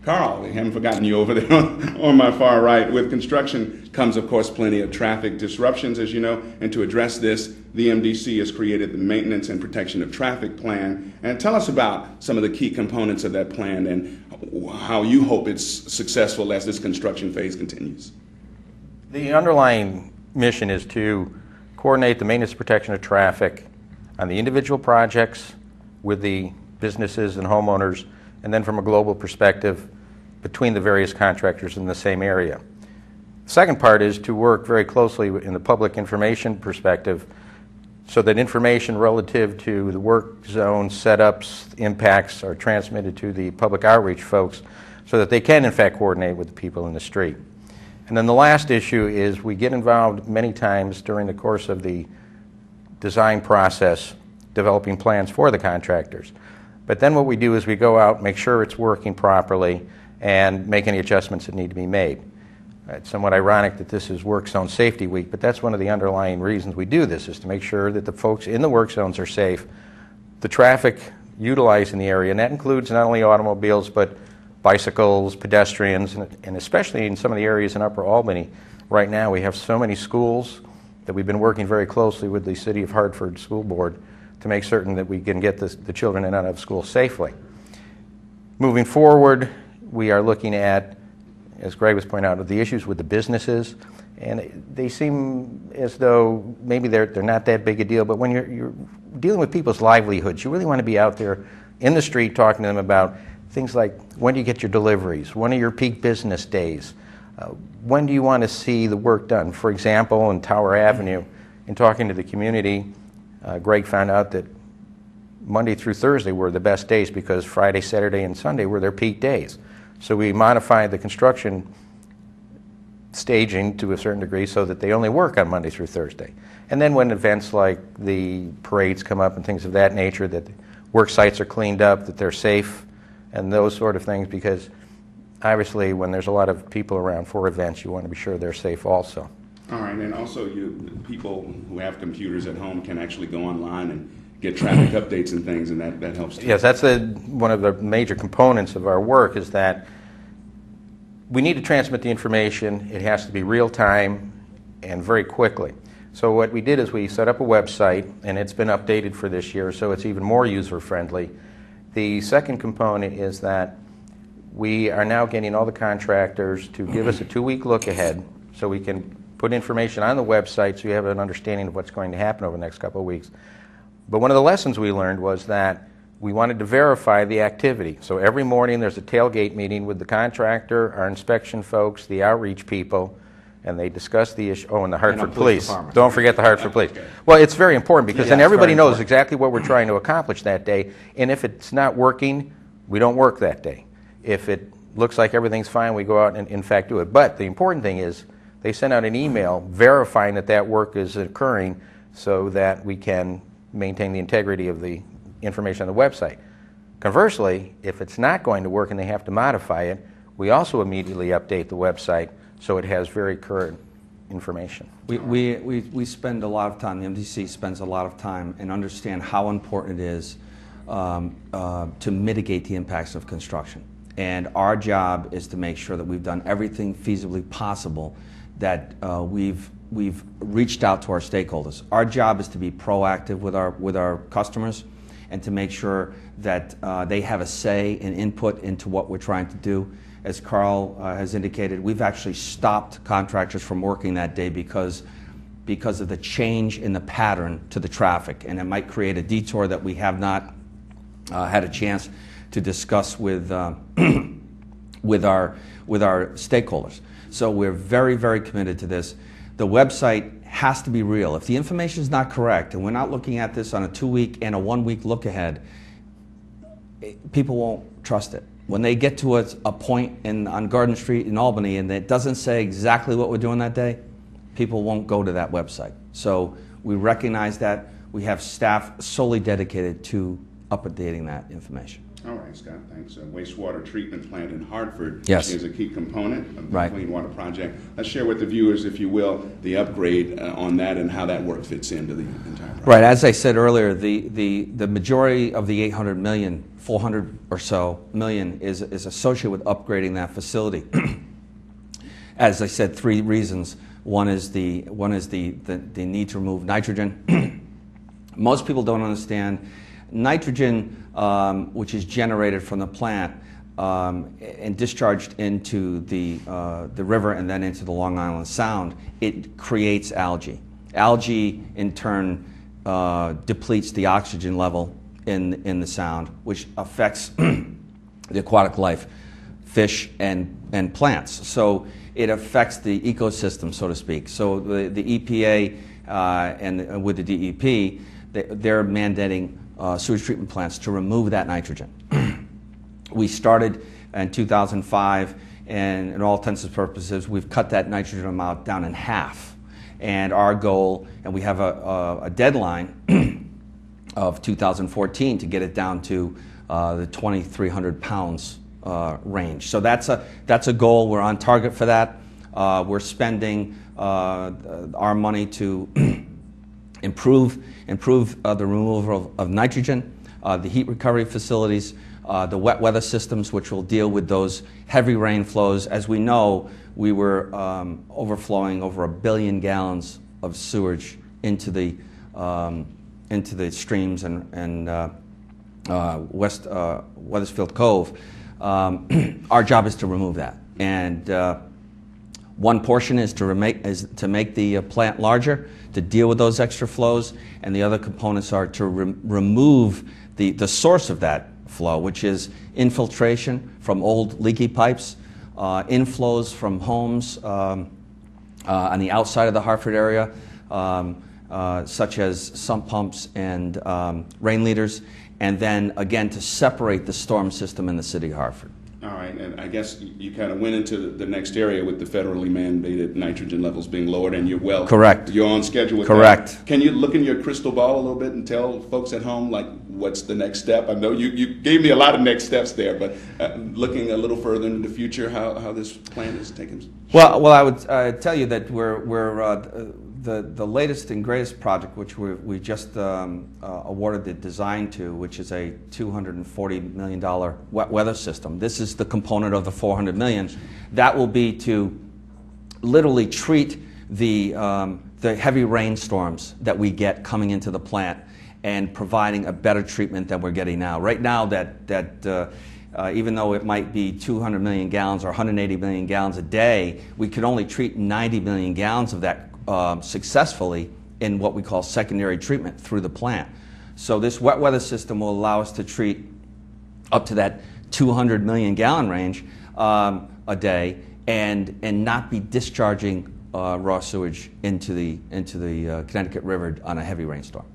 Carl, we haven't forgotten you over there on my far right. With construction comes, of course, plenty of traffic disruptions, as you know, and to address this, the MDC has created the Maintenance and Protection of Traffic Plan. And tell us about some of the key components of that plan and how you hope it's successful as this construction phase continues. The underlying mission is to coordinate the maintenance and protection of traffic on the individual projects with the businesses and homeowners, and then from a global perspective between the various contractors in the same area. The second part is to work very closely in the public information perspective so that information relative to the work zone setups, impacts are transmitted to the public outreach folks so that they can in fact coordinate with the people in the street. And then the last issue is we get involved many times during the course of the design process developing plans for the contractors. But then what we do is we go out, make sure it's working properly, and make any adjustments that need to be made. It's somewhat ironic that this is Work Zone Safety Week, but that's one of the underlying reasons we do this, is to make sure that the folks in the work zones are safe, the traffic utilized in the area, and that includes not only automobiles, but bicycles, pedestrians, and especially in some of the areas in Upper Albany. Right now we have so many schools that we've been working very closely with the City of Hartford School Board to make certain that we can get the children in and out of school safely. Moving forward, we are looking at, as Greg was pointing out, the issues with the businesses, and they seem as though maybe they're not that big a deal, but when you're dealing with people's livelihoods, you really want to be out there in the street talking to them about things like, when do you get your deliveries? When are your peak business days? When do you want to see the work done? For example, in Tower Avenue, in talking to the community, Greg found out that Monday through Thursday were the best days because Friday, Saturday, and Sunday were their peak days. So we modified the construction staging to a certain degree so that they only work on Monday through Thursday. And then when events like the parades come up and things of that nature, that work sites are cleaned up, that they're safe, and those sort of things, because obviously when there's a lot of people around for events, you want to be sure they're safe also. All right, and also people who have computers at home can actually go online and get traffic updates and things, and that helps too. Yes, that's one of the major components of our work, is that we need to transmit the information. It has to be real time and very quickly. So what we did is we set up a website, and it's been updated for this year, so it's even more user-friendly. The second component is that we are now getting all the contractors to give us a 2-week look ahead so we can put information on the website so you have an understanding of what's going to happen over the next couple of weeks. But one of the lessons we learned was that we wanted to verify the activity. So every morning there's a tailgate meeting with the contractor, our inspection folks, the outreach people, and they discuss the issue. Oh, and the Hartford Police. Don't forget the Hartford Police. Well, it's very important because then everybody knows exactly what we're trying to accomplish that day. And if it's not working, we don't work that day. If it looks like everything's fine, we go out and in fact do it. But the important thing is they send out an email verifying that that work is occurring so that we can maintain the integrity of the information on the website. Conversely, if it's not going to work and they have to modify it, we also immediately update the website so it has very current information. We spend a lot of time, the MDC spends a lot of time and understand how important it is to mitigate the impacts of construction. And our job is to make sure that we've done everything feasibly possible, that we've reached out to our stakeholders. Our job is to be proactive with our customers and to make sure that they have a say and input into what we're trying to do. As Carl has indicated, we've actually stopped contractors from working that day because of the change in the pattern to the traffic, and it might create a detour that we have not had a chance to discuss with our stakeholders. So we're very, very committed to this. The website has to be real. If the information is not correct, and we're not looking at this on a 2-week and a 1-week look ahead, people won't trust it. When they get to a point on Garden Street in Albany and it doesn't say exactly what we're doing that day, people won't go to that website. So we recognize that. We have staff solely dedicated to updating that information. All right. right, Scott, thanks. Wastewater treatment plant in Hartford Yes. is a key component of the Right. Clean Water Project. Let's share with the viewers, if you will, the upgrade on that and how that work fits into the entire project. Right, as I said earlier, the majority of the 800 million, 400 or so million is associated with upgrading that facility. As I said, three reasons. One is the need to remove nitrogen. Most people don't understand nitrogen, which is generated from the plant and discharged into the river and then into the Long Island Sound. It creates algae. Algae, in turn, depletes the oxygen level in the Sound, which affects the aquatic life, fish and plants. So it affects the ecosystem, so to speak. So the EPA and with the DEP, they're mandating sewage treatment plants to remove that nitrogen. We started in 2005, and in all intents and purposes, we've cut that nitrogen amount down in half. And our goal, and we have a deadline of 2014 to get it down to the 2,300 pounds range. So that's a goal. We're on target for that. We're spending our money to improve the removal of nitrogen, the heat recovery facilities, the wet weather systems, which will deal with those heavy rain flows. As we know, we were overflowing over 1 billion gallons of sewage into the streams and West Weathersfield Cove. Our job is to remove that, and one portion is to make the plant larger to deal with those extra flows, and the other components are to remove the source of that flow, which is infiltration from old leaky pipes, inflows from homes on the outside of the Hartford area, such as sump pumps and rain leaders, and then again to separate the storm system in the city of Hartford. All right, and I guess you kind of went into the next area with the federally mandated nitrogen levels being lowered, and you're Correct. You're on schedule with Correct. that. Can you look in your crystal ball a little bit and tell folks at home, like, what's the next step? I know you gave me a lot of next steps there, but looking a little further into the future, how this plan is taken. Well, I would tell you that we're the latest and greatest project, which we just awarded the design to, which is a $240 million wet weather system. This is the component of the $400 million. That will be to literally treat the heavy rainstorms that we get coming into the plant and providing a better treatment than we're getting now. Right now, even though it might be 200 million gallons or 180 million gallons a day, we could only treat 90 million gallons of that successfully in what we call secondary treatment through the plant. So this wet weather system will allow us to treat up to that 200 million gallon range a day and not be discharging raw sewage into the Connecticut River on a heavy rainstorm.